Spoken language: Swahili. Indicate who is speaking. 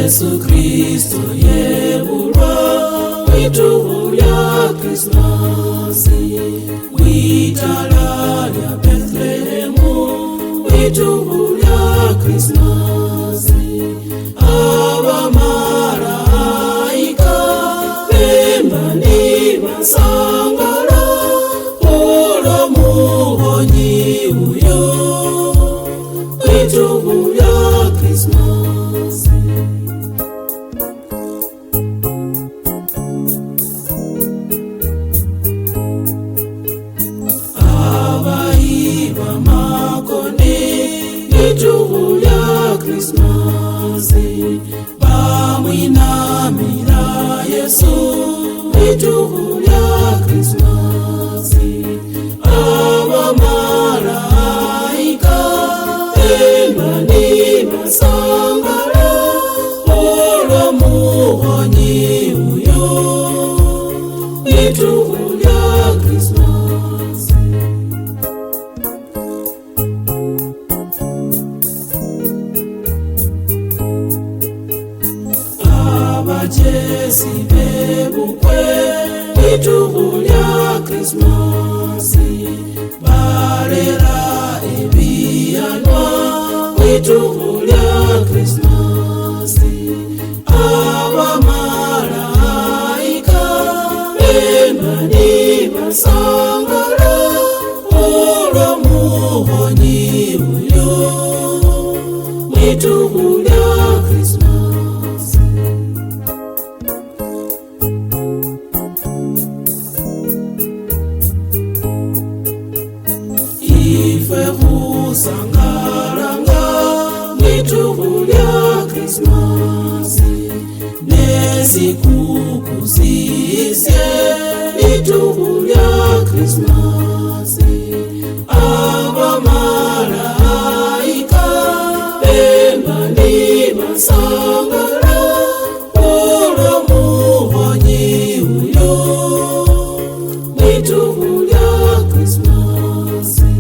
Speaker 1: Yesu Kristo yebulwa mwituhu lya Krismasi. Mwitala lya Bethlehemu mwituhu lya Krismasi. Abamalaika bemba ni basangala olwo muhonyi uyo mwituhu lya Krismasi. Abaiba makoni mwituhu lya Krismasi. Bamwinamira Yesu mwituhu lya Krismasi. Abamalaika bemba ni basangala olwo muhonyi uyo mwituhu lya Krismasi. Abajesi bebukwe mwituhu lya Krismasi. Balera ebiyanwa mwituhu lya Krismasi. Abamalaika bemba ni basangala olwo muhonyi uyo mwituhu lya Krismasi. Ife husangalanga mwituhu lya Krismasi. Nesikuku zisye mwituhu lya Krismasi. Abamalaika bemba ni basangala olwo muhonyi uyo mwituhu lya Krismasi.